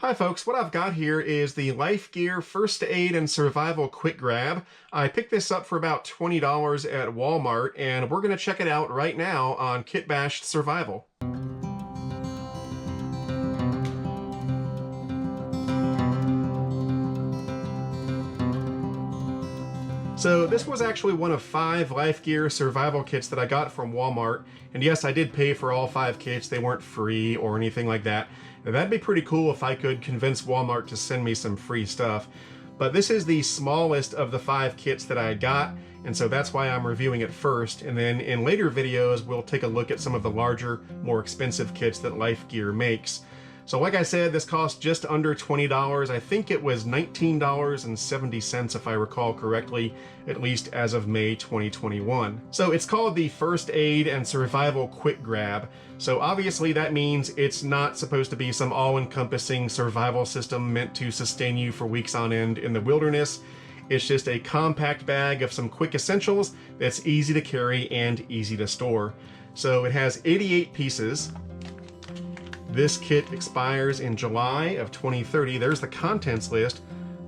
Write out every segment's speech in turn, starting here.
Hi folks, what I've got here is the Life Gear First Aid and Survival Quick Grab. I picked this up for about $20 at Walmart, and we're going to check it out right now on Kitbashed Survival. So this was actually one of 5 Life Gear survival kits that I got from Walmart. And yes, I did pay for all 5 kits. They weren't free or anything like that. Now, that'd be pretty cool if I could convince Walmart to send me some free stuff. But this is the smallest of the 5 kits that I got, and so that's why I'm reviewing it first. And then in later videos, we'll take a look at some of the larger, more expensive kits that Life Gear makes. So like I said, this cost just under $20. I think it was $19.70 if I recall correctly, at least as of May 2021. So it's called the First Aid and Survival Quick Grab. So obviously that means it's not supposed to be some all-encompassing survival system meant to sustain you for weeks on end in the wilderness. It's just a compact bag of some quick essentials that's easy to carry and easy to store. So it has 88 pieces. This kit expires in July of 2030. There's the contents list,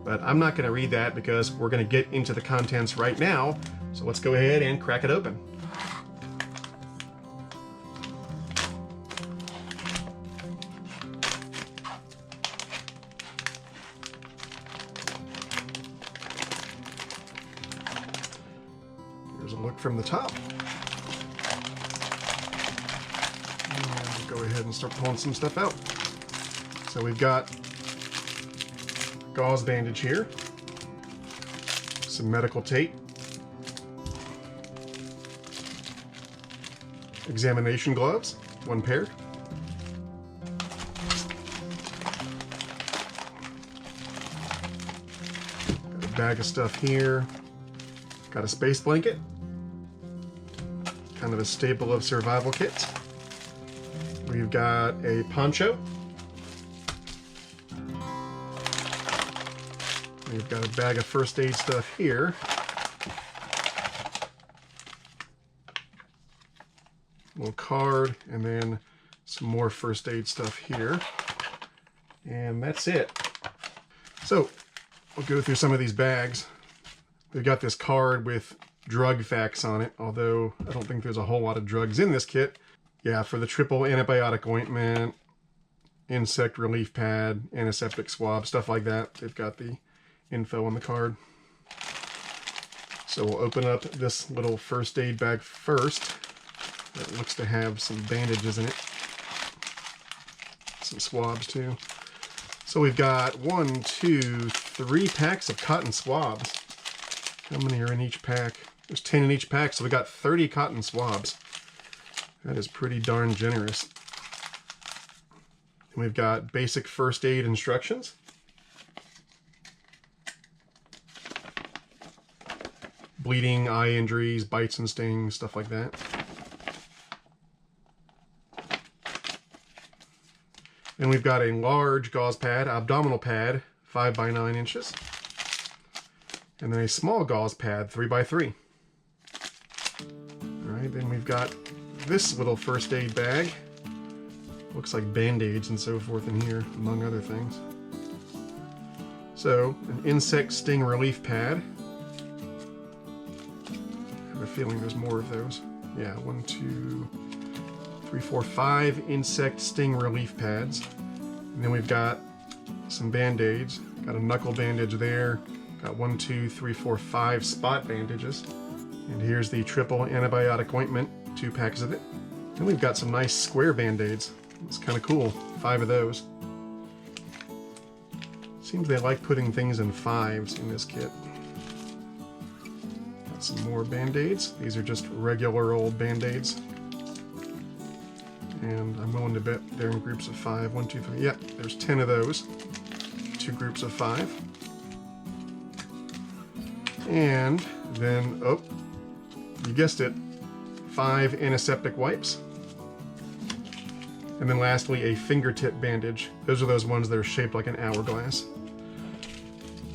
but I'm not going to read that because we're going to get into the contents right now. So let's go ahead and crack it open. Here's a look from the top. Go ahead and start pulling some stuff out. So we've got gauze bandage here, some medical tape, examination gloves, 1 pair, got a bag of stuff here, got a space blanket, kind of a staple of survival kits. We've got a poncho. We've got a bag of first aid stuff here. A little card, and then some more first aid stuff here. And that's it. So, we'll go through some of these bags. They've got this card with drug facts on it, although I don't think there's a whole lot of drugs in this kit. Yeah, for the triple antibiotic ointment, insect relief pad, antiseptic swab, stuff like that. They've got the info on the card. So we'll open up this little first aid bag first. That looks to have some bandages in it. Some swabs too. So we've got 1, 2, 3 packs of cotton swabs. How many are in each pack? There's 10 in each pack, so we got 30 cotton swabs. That is pretty darn generous. And we've got basic first aid instructions. Bleeding, eye injuries, bites and stings, stuff like that. And we've got a large gauze pad, abdominal pad, 5 by 9 inches. And then a small gauze pad, 3 by 3. All right, then we've got this little first aid bag. Looks like band-aids and so forth in here, among other things. So, an insect sting relief pad. I have a feeling there's more of those. Yeah, 1, 2, 3, 4, 5 insect sting relief pads. And then we've got some band-aids. Got a knuckle bandage there. Got 1, 2, 3, 4, 5 spot bandages. And here's the triple antibiotic ointment. 2 packs of it. And we've got some nice square band-aids. It's kind of cool. 5 of those. Seems they like putting things in 5s in this kit. Got some more band-aids. These are just regular old band-aids. And I'm willing to bet they're in groups of 5. 1, 2, 3. Yep, there's 10 of those. 2 groups of 5. And then, oh, you guessed it, 5 antiseptic wipes. And then lastly, a fingertip bandage. Those are those ones that are shaped like an hourglass.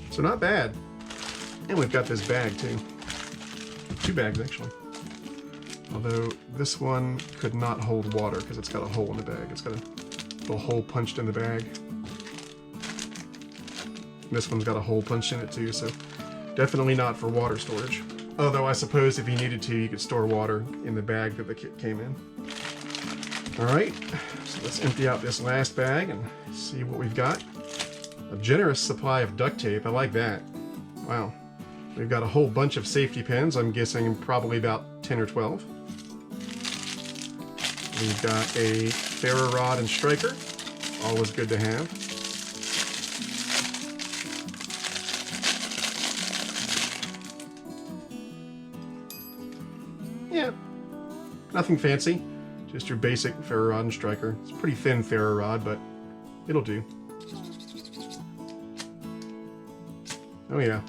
So not bad. And we've got this bag too. 2 bags actually. Although this one could not hold water because it's got a hole in the bag. It's got a little hole punched in the bag. This one's got a hole punched in it too, so definitely not for water storage. Although I suppose if you needed to, you could store water in the bag that the kit came in. Alright, so let's empty out this last bag and see what we've got. A generous supply of duct tape, I like that. Wow. We've got a whole bunch of safety pins, I'm guessing probably about 10 or 12. We've got a ferro rod and striker, always good to have. Yeah, nothing fancy, just your basic ferro rod and striker. It's a pretty thin ferro rod, but it'll do. Oh yeah.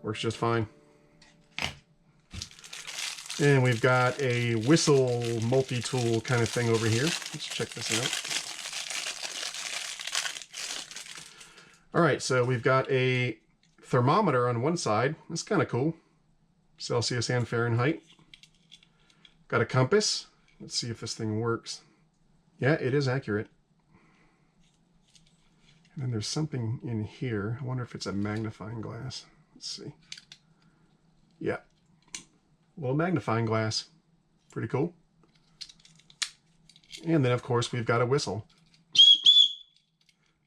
Works just fine. And we've got a whistle multi-tool kind of thing over here. Let's check this out. All right, so we've got a thermometer on one side. That's kind of cool. Celsius and Fahrenheit. Got a compass. Let's see if this thing works. Yeah, it is accurate. And then there's something in here. I wonder if it's a magnifying glass. Let's see. Yeah. A little magnifying glass. Pretty cool. And then, of course, we've got a whistle.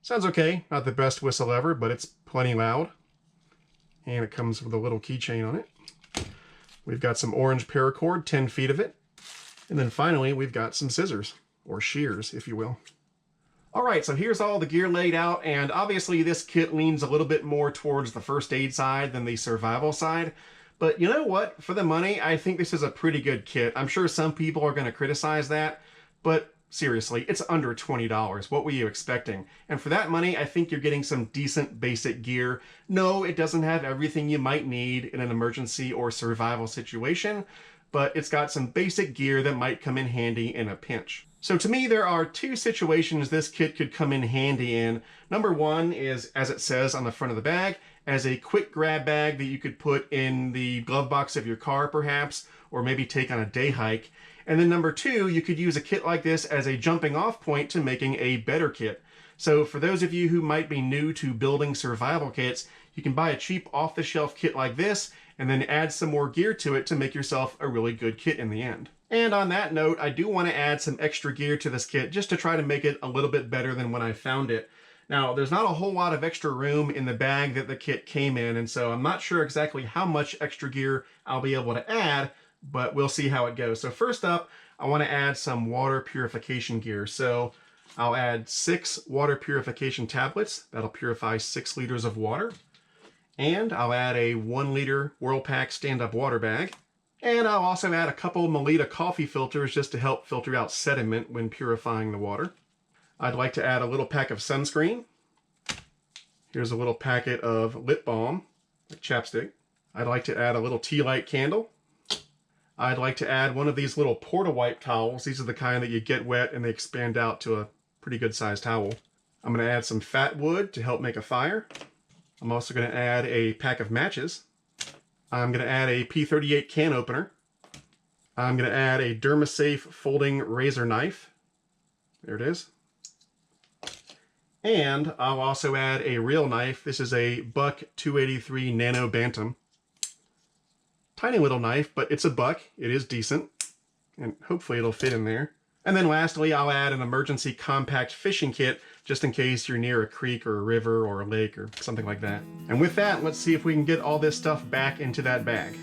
Sounds okay. Not the best whistle ever, but it's plenty loud. And it comes with a little keychain on it. We've got some orange paracord, 10 feet of it. And then finally, we've got some scissors, or shears, if you will. Alright, so here's all the gear laid out, and obviously this kit leans a little bit more towards the first aid side than the survival side. But you know what? For the money, I think this is a pretty good kit. I'm sure some people are going to criticize that, but seriously, it's under $20. What were you expecting? And for that money, I think you're getting some decent basic gear. No, it doesn't have everything you might need in an emergency or survival situation, but it's got some basic gear that might come in handy in a pinch. So to me, there are two situations this kit could come in handy in. Number one is, as it says on the front of the bag, as a quick grab bag that you could put in the glove box of your car perhaps, or maybe take on a day hike. And then number two, you could use a kit like this as a jumping off point to making a better kit. So for those of you who might be new to building survival kits, you can buy a cheap off-the-shelf kit like this and then add some more gear to it to make yourself a really good kit in the end. And on that note, I do want to add some extra gear to this kit just to try to make it a little bit better than when I found it. Now, there's not a whole lot of extra room in the bag that the kit came in, and so I'm not sure exactly how much extra gear I'll be able to add, but we'll see how it goes. So first up, I want to add some water purification gear. So I'll add 6 water purification tablets. That'll purify 6 liters of water. And I'll add a 1 liter Whirlpack stand-up water bag. And I'll also add a couple Melita coffee filters just to help filter out sediment when purifying the water. I'd like to add a little pack of sunscreen. Here's a little packet of lip balm, like chapstick. I'd like to add a little tea light candle. I'd like to add one of these little Porta-Wipe towels. These are the kind that you get wet and they expand out to a pretty good sized towel. I'm going to add some fat wood to help make a fire. I'm also going to add a pack of matches. I'm going to add a P38 can opener. I'm going to add a Dermasafe folding razor knife. There it is. And I'll also add a real knife. This is a Buck 283 Nano Bantam. Tiny little knife, but it's a buck. It is decent. And hopefully it'll fit in there. And then lastly, I'll add an emergency compact fishing kit just in case you're near a creek or a river or a lake or something like that. And with that, let's see if we can get all this stuff back into that bag.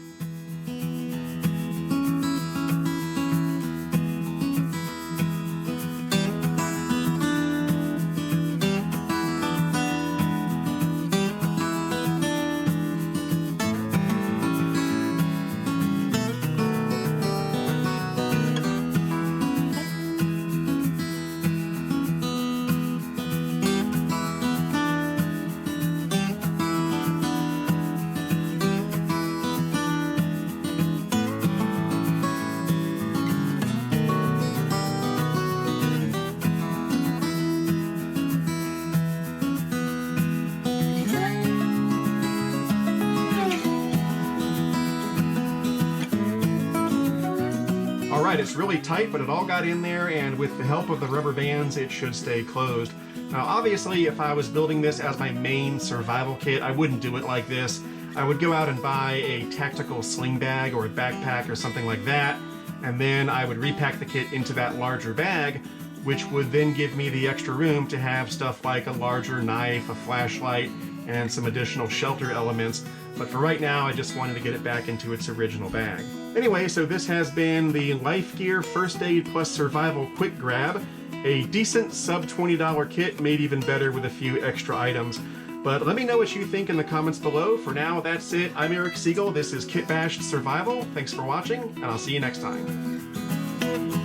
it's really tight, but it all got in there, and with the help of the rubber bands, it should stay closed. Now, obviously, if I was building this as my main survival kit, I wouldn't do it like this. I would go out and buy a tactical sling bag or a backpack or something like that, and then I would repack the kit into that larger bag, which would then give me the extra room to have stuff like a larger knife, a flashlight, and some additional shelter elements. But for right now, I just wanted to get it back into its original bag. Anyway, so this has been the Life Gear First Aid Plus Survival Quick Grab. A decent sub $20 kit, made even better with a few extra items. But let me know what you think in the comments below. For now, that's it. I'm Eric Siegel. This is Kit Bashed Survival. Thanks for watching, and I'll see you next time.